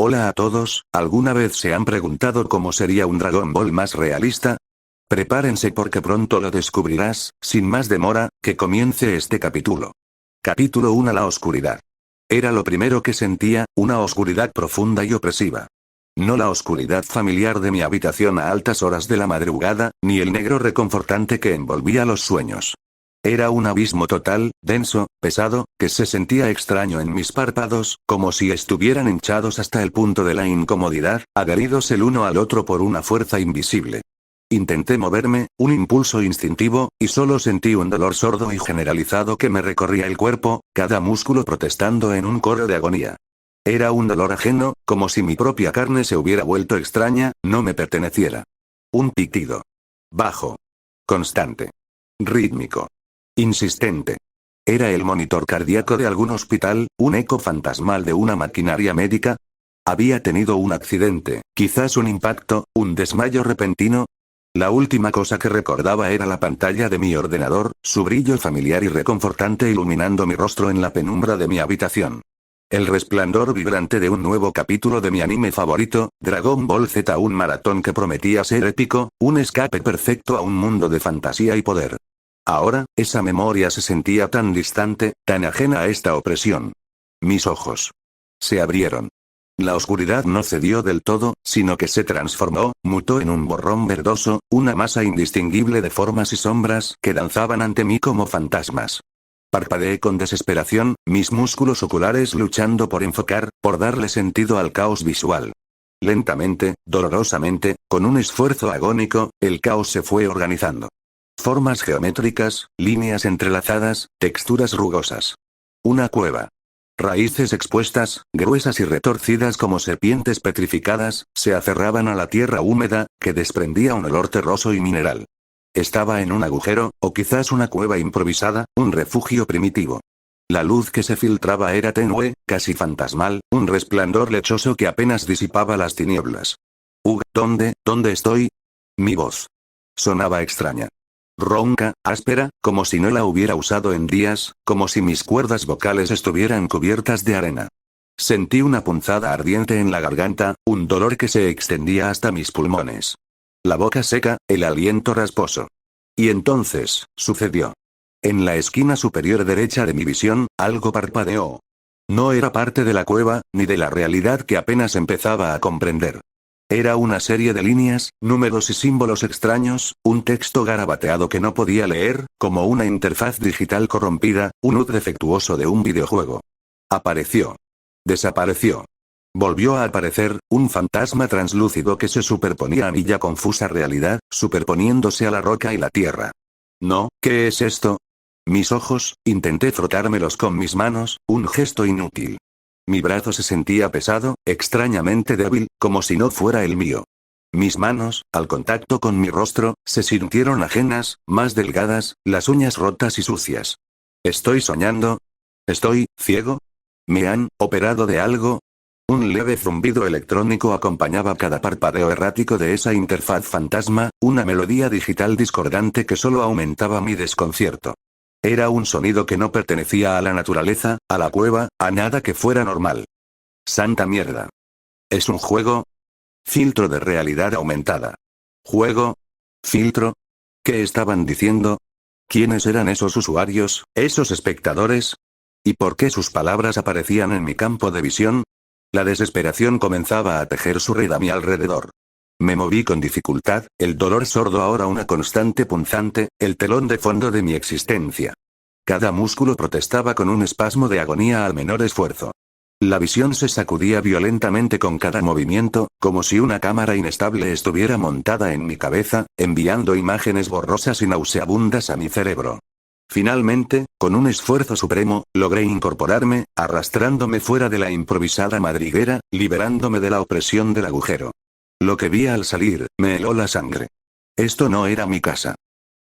Hola a todos, ¿alguna vez se han preguntado cómo sería un Dragon Ball más realista? Prepárense porque pronto lo descubrirás, sin más demora, que comience este capítulo. Capítulo 1. La oscuridad. Era lo primero que sentía, una oscuridad profunda y opresiva. No la oscuridad familiar de mi habitación a altas horas de la madrugada, ni el negro reconfortante que envolvía los sueños. Era un abismo total, denso, pesado, que se sentía extraño en mis párpados, como si estuvieran hinchados hasta el punto de la incomodidad, adheridos el uno al otro por una fuerza invisible. Intenté moverme, un impulso instintivo, y solo sentí un dolor sordo y generalizado que me recorría el cuerpo, cada músculo protestando en un coro de agonía. Era un dolor ajeno, como si mi propia carne se hubiera vuelto extraña, no me perteneciera. Un pitido. Bajo. Constante. Rítmico. Insistente. ¿Era el monitor cardíaco de algún hospital, un eco fantasmal de una maquinaria médica? ¿Había tenido un accidente, quizás un impacto, un desmayo repentino? La última cosa que recordaba era la pantalla de mi ordenador, su brillo familiar y reconfortante iluminando mi rostro en la penumbra de mi habitación. El resplandor vibrante de un nuevo capítulo de mi anime favorito, Dragon Ball Z, un maratón que prometía ser épico, un escape perfecto a un mundo de fantasía y poder. Ahora, esa memoria se sentía tan distante, tan ajena a esta opresión. Mis ojos se abrieron. La oscuridad no cedió del todo, sino que se transformó, mutó en un borrón verdoso, una masa indistinguible de formas y sombras que danzaban ante mí como fantasmas. Parpadeé con desesperación, mis músculos oculares luchando por enfocar, por darle sentido al caos visual. Lentamente, dolorosamente, con un esfuerzo agónico, el caos se fue organizando. Formas geométricas, líneas entrelazadas, texturas rugosas. Una cueva. Raíces expuestas, gruesas y retorcidas como serpientes petrificadas, se aferraban a la tierra húmeda, que desprendía un olor terroso y mineral. Estaba en un agujero, o quizás una cueva improvisada, un refugio primitivo. La luz que se filtraba era tenue, casi fantasmal, un resplandor lechoso que apenas disipaba las tinieblas. ¿Dónde estoy? Mi voz sonaba extraña. Ronca, áspera, como si no la hubiera usado en días, como si mis cuerdas vocales estuvieran cubiertas de arena. Sentí una punzada ardiente en la garganta, un dolor que se extendía hasta mis pulmones. La boca seca, el aliento rasposo. Y entonces, sucedió. En la esquina superior derecha de mi visión, algo parpadeó. No era parte de la cueva, ni de la realidad que apenas empezaba a comprender. Era una serie de líneas, números y símbolos extraños, un texto garabateado que no podía leer, como una interfaz digital corrompida, un HUD defectuoso de un videojuego. Apareció. Desapareció. Volvió a aparecer, un fantasma translúcido que se superponía a mi ya confusa realidad, superponiéndose a la roca y la tierra. No, ¿qué es esto? Mis ojos, intenté frotármelos con mis manos, un gesto inútil. Mi brazo se sentía pesado, extrañamente débil, como si no fuera el mío. Mis manos, al contacto con mi rostro, se sintieron ajenas, más delgadas, las uñas rotas y sucias. ¿Estoy soñando? ¿Estoy ciego? ¿Me han operado de algo? Un leve zumbido electrónico acompañaba cada parpadeo errático de esa interfaz fantasma, una melodía digital discordante que solo aumentaba mi desconcierto. Era un sonido que no pertenecía a la naturaleza, a la cueva, a nada que fuera normal. ¡Santa mierda! ¿Es un juego? Filtro de realidad aumentada. ¿Juego? ¿Filtro? ¿Qué estaban diciendo? ¿Quiénes eran esos usuarios, esos espectadores? ¿Y por qué sus palabras aparecían en mi campo de visión? La desesperación comenzaba a tejer su red a mi alrededor. Me moví con dificultad, el dolor sordo ahora una constante punzante, el telón de fondo de mi existencia. Cada músculo protestaba con un espasmo de agonía al menor esfuerzo. La visión se sacudía violentamente con cada movimiento, como si una cámara inestable estuviera montada en mi cabeza, enviando imágenes borrosas y nauseabundas a mi cerebro. Finalmente, con un esfuerzo supremo, logré incorporarme, arrastrándome fuera de la improvisada madriguera, liberándome de la opresión del agujero. Lo que vi al salir, me heló la sangre. Esto no era mi casa.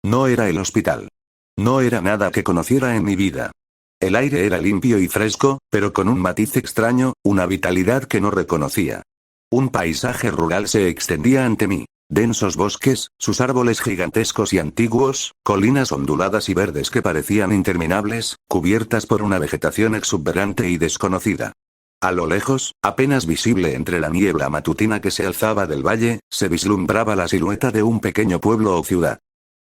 No era el hospital. No era nada que conociera en mi vida. El aire era limpio y fresco, pero con un matiz extraño, una vitalidad que no reconocía. Un paisaje rural se extendía ante mí. Densos bosques, sus árboles gigantescos y antiguos, colinas onduladas y verdes que parecían interminables, cubiertas por una vegetación exuberante y desconocida. A lo lejos, apenas visible entre la niebla matutina que se alzaba del valle, se vislumbraba la silueta de un pequeño pueblo o ciudad.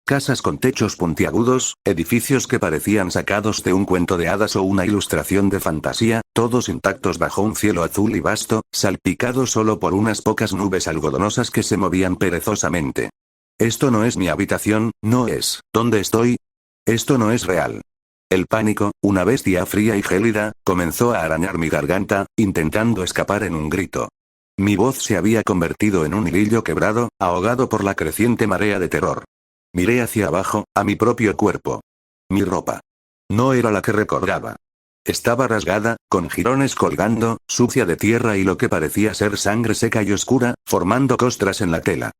Casas con techos puntiagudos, edificios que parecían sacados de un cuento de hadas o una ilustración de fantasía, todos intactos bajo un cielo azul y vasto, salpicado solo por unas pocas nubes algodonosas que se movían perezosamente. Esto no es mi habitación, no es. ¿Dónde estoy? Esto no es real. El pánico, una bestia fría y gélida, comenzó a arañar mi garganta, intentando escapar en un grito. Mi voz se había convertido en un hilillo quebrado, ahogado por la creciente marea de terror. Miré hacia abajo, a mi propio cuerpo. Mi ropa. No era la que recordaba. Estaba rasgada, con jirones colgando, sucia de tierra y lo que parecía ser sangre seca y oscura, formando costras en la tela.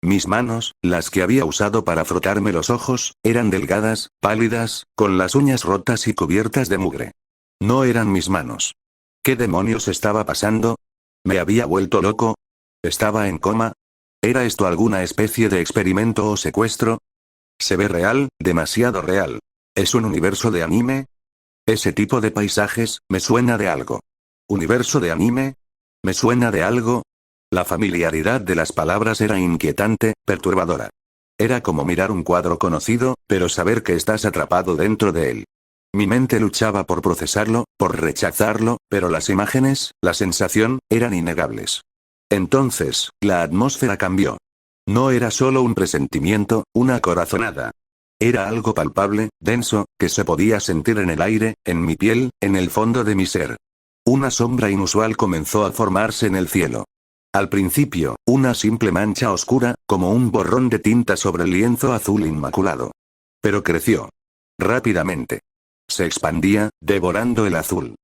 Mis manos, las que había usado para frotarme los ojos, eran delgadas, pálidas, con las uñas rotas y cubiertas de mugre. No eran mis manos. ¿Qué demonios estaba pasando? ¿Me había vuelto loco? ¿Estaba en coma? ¿Era esto alguna especie de experimento o secuestro? Se ve real, demasiado real. ¿Es un universo de anime? Ese tipo de paisajes, me suena de algo. ¿Universo de anime? ¿Me suena de algo? La familiaridad de las palabras era inquietante, perturbadora. Era como mirar un cuadro conocido, pero saber que estás atrapado dentro de él. Mi mente luchaba por procesarlo, por rechazarlo, pero las imágenes, la sensación, eran innegables. Entonces, la atmósfera cambió. No era solo un presentimiento, una corazonada. Era algo palpable, denso, que se podía sentir en el aire, en mi piel, en el fondo de mi ser. Una sombra inusual comenzó a formarse en el cielo. Al principio, una simple mancha oscura, como un borrón de tinta sobre el lienzo azul inmaculado. Pero creció. Rápidamente. Se expandía, devorando el azul.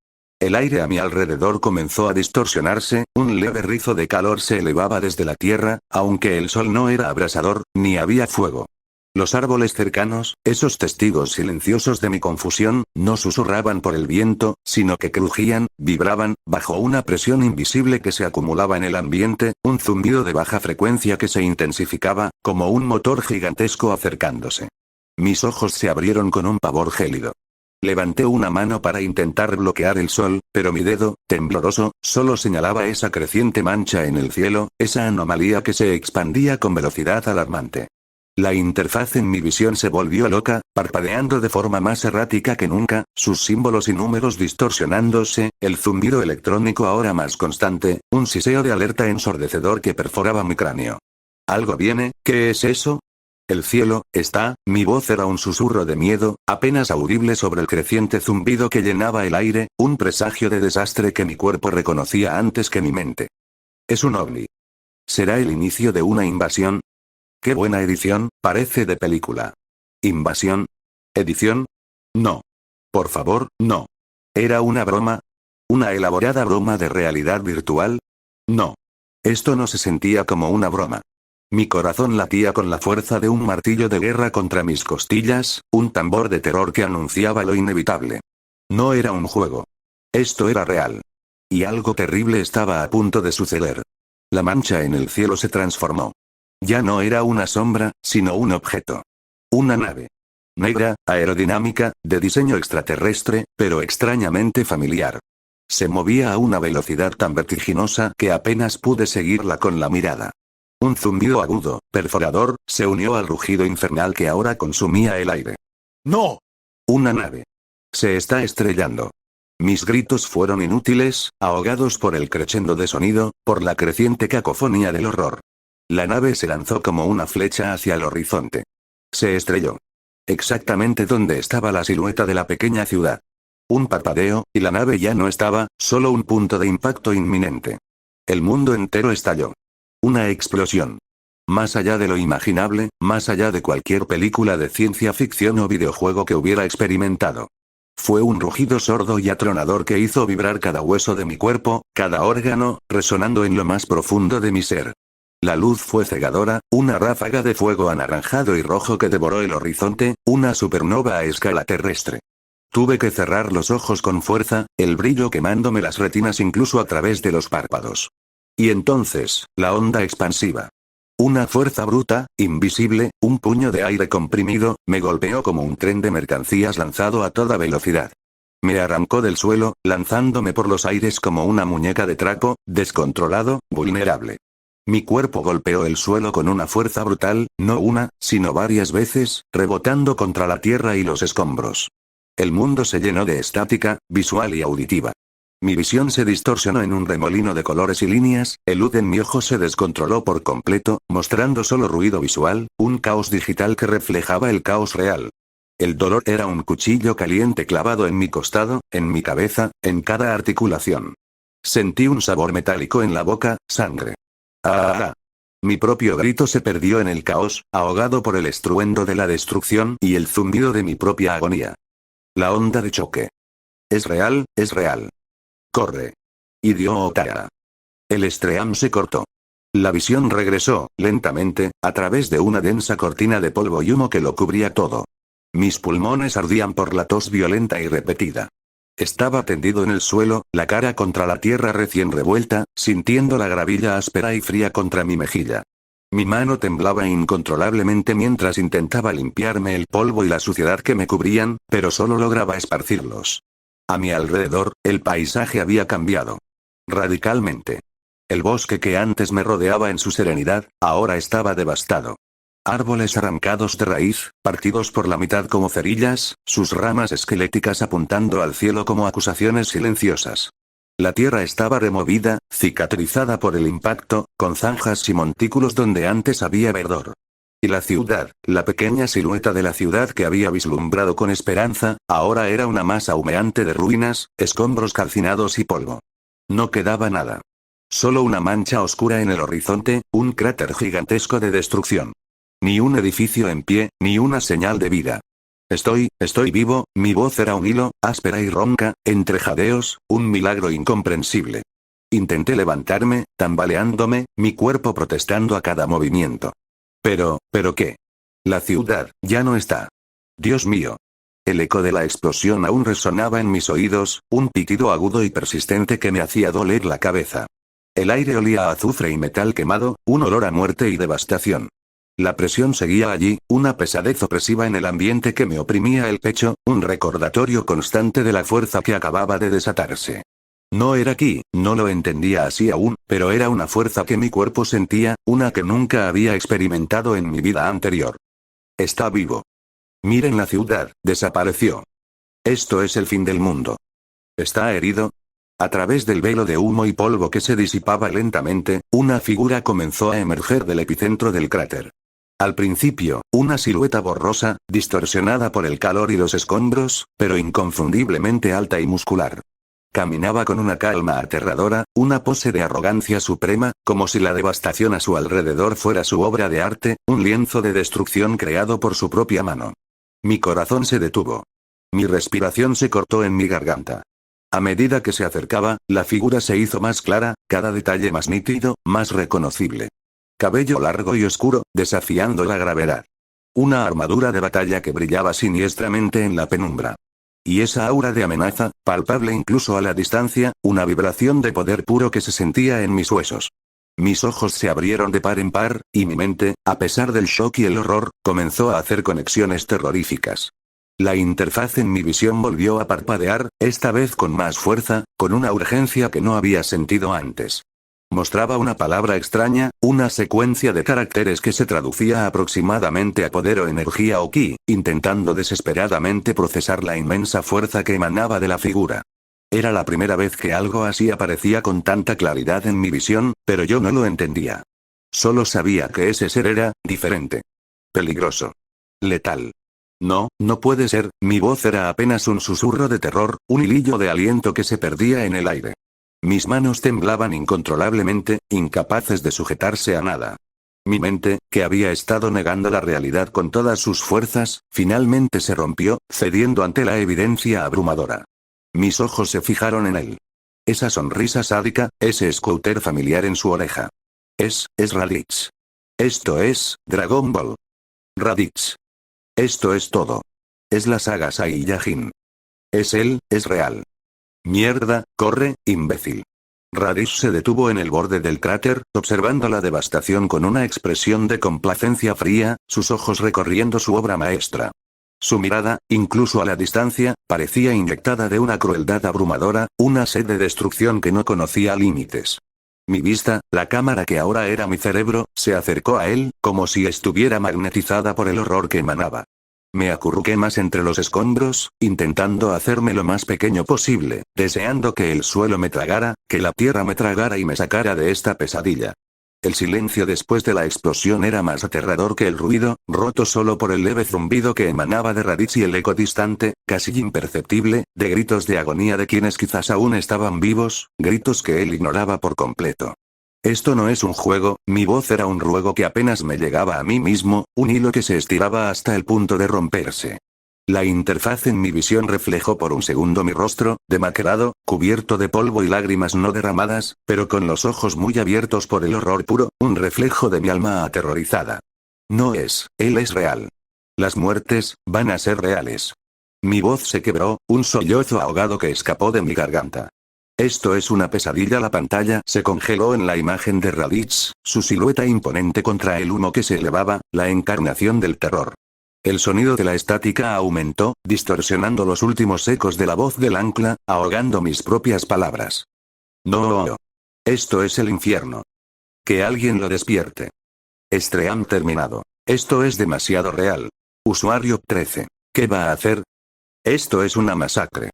El aire a mi alrededor comenzó a distorsionarse, un leve rizo de calor se elevaba desde la tierra, aunque el sol no era abrasador, ni había fuego. Los árboles cercanos, esos testigos silenciosos de mi confusión, no susurraban por el viento, sino que crujían, vibraban, bajo una presión invisible que se acumulaba en el ambiente, un zumbido de baja frecuencia que se intensificaba, como un motor gigantesco acercándose. Mis ojos se abrieron con un pavor gélido. Levanté una mano para intentar bloquear el sol, pero mi dedo, tembloroso, solo señalaba esa creciente mancha en el cielo, esa anomalía que se expandía con velocidad alarmante. La interfaz en mi visión se volvió loca, parpadeando de forma más errática que nunca, sus símbolos y números distorsionándose, el zumbido electrónico ahora más constante, un siseo de alerta ensordecedor que perforaba mi cráneo. ¿Algo viene? ¿Qué es eso? El cielo, está, mi voz era un susurro de miedo, apenas audible sobre el creciente zumbido que llenaba el aire, un presagio de desastre que mi cuerpo reconocía antes que mi mente. Es un ovni. ¿Será el inicio de una invasión? ¡Qué buena edición! Parece de película. ¿Invasión? ¿Edición? No. Por favor, no. ¿Era una broma? ¿Una elaborada broma de realidad virtual? No. Esto no se sentía como una broma. Mi corazón latía con la fuerza de un martillo de guerra contra mis costillas, un tambor de terror que anunciaba lo inevitable. No era un juego. Esto era real. Y algo terrible estaba a punto de suceder. La mancha en el cielo se transformó. Ya no era una sombra, sino un objeto. Una nave. Negra, aerodinámica, de diseño extraterrestre, pero extrañamente familiar. Se movía a una velocidad tan vertiginosa que apenas pude seguirla con la mirada. Un zumbido agudo, perforador, se unió al rugido infernal que ahora consumía el aire. ¡No! Una nave. Se está estrellando. Mis gritos fueron inútiles, ahogados por el crescendo de sonido, por la creciente cacofonía del horror. La nave se lanzó como una flecha hacia el horizonte. Se estrelló. Exactamente donde estaba la silueta de la pequeña ciudad. Un parpadeo, y la nave ya no estaba, solo un punto de impacto inminente. El mundo entero estalló. Una explosión. Más allá de lo imaginable, más allá de cualquier película de ciencia ficción o videojuego que hubiera experimentado. Fue un rugido sordo y atronador que hizo vibrar cada hueso de mi cuerpo, cada órgano, resonando en lo más profundo de mi ser. La luz fue cegadora, una ráfaga de fuego anaranjado y rojo que devoró el horizonte, una supernova a escala terrestre. Tuve que cerrar los ojos con fuerza, el brillo quemándome las retinas incluso a través de los párpados. Y entonces, la onda expansiva. Una fuerza bruta, invisible, un puño de aire comprimido, me golpeó como un tren de mercancías lanzado a toda velocidad. Me arrancó del suelo, lanzándome por los aires como una muñeca de trapo, descontrolado, vulnerable. Mi cuerpo golpeó el suelo con una fuerza brutal, no una, sino varias veces, rebotando contra la tierra y los escombros. El mundo se llenó de estática, visual y auditiva. Mi visión se distorsionó en un remolino de colores y líneas, el luz en mi ojo se descontroló por completo, mostrando solo ruido visual, un caos digital que reflejaba el caos real. El dolor era un cuchillo caliente clavado en mi costado, en mi cabeza, en cada articulación. Sentí un sabor metálico en la boca, sangre. ¡Ah! Mi propio grito se perdió en el caos, ahogado por el estruendo de la destrucción y el zumbido de mi propia agonía. La onda de choque. Es real, es real. Corre. Idiota. El stream se cortó. La visión regresó, lentamente, a través de una densa cortina de polvo y humo que lo cubría todo. Mis pulmones ardían por la tos violenta y repetida. Estaba tendido en el suelo, la cara contra la tierra recién revuelta, sintiendo la gravilla áspera y fría contra mi mejilla. Mi mano temblaba incontrolablemente mientras intentaba limpiarme el polvo y la suciedad que me cubrían, pero solo lograba esparcirlos. A mi alrededor, el paisaje había cambiado. Radicalmente. El bosque que antes me rodeaba en su serenidad, ahora estaba devastado. Árboles arrancados de raíz, partidos por la mitad como cerillas, sus ramas esqueléticas apuntando al cielo como acusaciones silenciosas. La tierra estaba removida, cicatrizada por el impacto, con zanjas y montículos donde antes había verdor. Y la ciudad, la pequeña silueta de la ciudad que había vislumbrado con esperanza, ahora era una masa humeante de ruinas, escombros calcinados y polvo. No quedaba nada. Solo una mancha oscura en el horizonte, un cráter gigantesco de destrucción. Ni un edificio en pie, ni una señal de vida. Estoy vivo, mi voz era un hilo, áspera y ronca, entre jadeos, un milagro incomprensible. Intenté levantarme, tambaleándome, mi cuerpo protestando a cada movimiento. ¿Pero qué? La ciudad, ya no está. Dios mío. El eco de la explosión aún resonaba en mis oídos, un pitido agudo y persistente que me hacía doler la cabeza. El aire olía a azufre y metal quemado, un olor a muerte y devastación. La presión seguía allí, una pesadez opresiva en el ambiente que me oprimía el pecho, un recordatorio constante de la fuerza que acababa de desatarse. No era aquí, no lo entendía así aún, pero era una fuerza que mi cuerpo sentía, una que nunca había experimentado en mi vida anterior. Está vivo. Miren la ciudad, desapareció. Esto es el fin del mundo. ¿Está herido? A través del velo de humo y polvo que se disipaba lentamente, una figura comenzó a emerger del epicentro del cráter. Al principio, una silueta borrosa, distorsionada por el calor y los escombros, pero inconfundiblemente alta y muscular. Caminaba con una calma aterradora, una pose de arrogancia suprema, como si la devastación a su alrededor fuera su obra de arte, un lienzo de destrucción creado por su propia mano. Mi corazón se detuvo. Mi respiración se cortó en mi garganta. A medida que se acercaba, la figura se hizo más clara, cada detalle más nítido, más reconocible. Cabello largo y oscuro, desafiando la gravedad. Una armadura de batalla que brillaba siniestramente en la penumbra. Y esa aura de amenaza, palpable incluso a la distancia, una vibración de poder puro que se sentía en mis huesos. Mis ojos se abrieron de par en par, y mi mente, a pesar del shock y el horror, comenzó a hacer conexiones terroríficas. La interfaz en mi visión volvió a parpadear, esta vez con más fuerza, con una urgencia que no había sentido antes. Mostraba una palabra extraña, una secuencia de caracteres que se traducía aproximadamente a poder o energía o ki, intentando desesperadamente procesar la inmensa fuerza que emanaba de la figura. Era la primera vez que algo así aparecía con tanta claridad en mi visión, pero yo no lo entendía. Solo sabía que ese ser era diferente. Peligroso. Letal. No, no puede ser, mi voz era apenas un susurro de terror, un hilillo de aliento que se perdía en el aire. Mis manos temblaban incontrolablemente, incapaces de sujetarse a nada. Mi mente, que había estado negando la realidad con todas sus fuerzas, finalmente se rompió, cediendo ante la evidencia abrumadora. Mis ojos se fijaron en él. Esa sonrisa sádica, ese scouter familiar en su oreja. Es Raditz. Esto es, Dragon Ball. Raditz. Esto es todo. Es la saga Saiyajin. Es él, es real. Mierda, corre, imbécil. Raditz se detuvo en el borde del cráter, observando la devastación con una expresión de complacencia fría, sus ojos recorriendo su obra maestra. Su mirada, incluso a la distancia, parecía inyectada de una crueldad abrumadora, una sed de destrucción que no conocía límites. Mi vista, la cámara que ahora era mi cerebro, se acercó a él, como si estuviera magnetizada por el horror que emanaba. Me acurruqué más entre los escombros, intentando hacerme lo más pequeño posible, deseando que el suelo me tragara, que la tierra me tragara y me sacara de esta pesadilla. El silencio después de la explosión era más aterrador que el ruido, roto solo por el leve zumbido que emanaba de Raditz y el eco distante, casi imperceptible, de gritos de agonía de quienes quizás aún estaban vivos, gritos que él ignoraba por completo. Esto no es un juego, mi voz era un ruego que apenas me llegaba a mí mismo, un hilo que se estiraba hasta el punto de romperse. La interfaz en mi visión reflejó por un segundo mi rostro, demacrado, cubierto de polvo y lágrimas no derramadas, pero con los ojos muy abiertos por el horror puro, un reflejo de mi alma aterrorizada. No es, él es real. Las muertes, van a ser reales. Mi voz se quebró, un sollozo ahogado que escapó de mi garganta. Esto es una pesadilla. La pantalla se congeló en la imagen de Raditz, su silueta imponente contra el humo que se elevaba, la encarnación del terror. El sonido de la estática aumentó, distorsionando los últimos ecos de la voz del ancla, ahogando mis propias palabras. No. Esto es el infierno. Que alguien lo despierte. Stream terminado. Esto es demasiado real. Usuario 13. ¿Qué va a hacer? Esto es una masacre.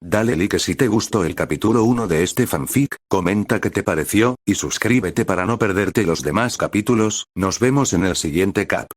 Dale like si te gustó el capítulo 1 de este fanfic, comenta qué te pareció, y suscríbete para no perderte los demás capítulos. Nos vemos en el siguiente cap.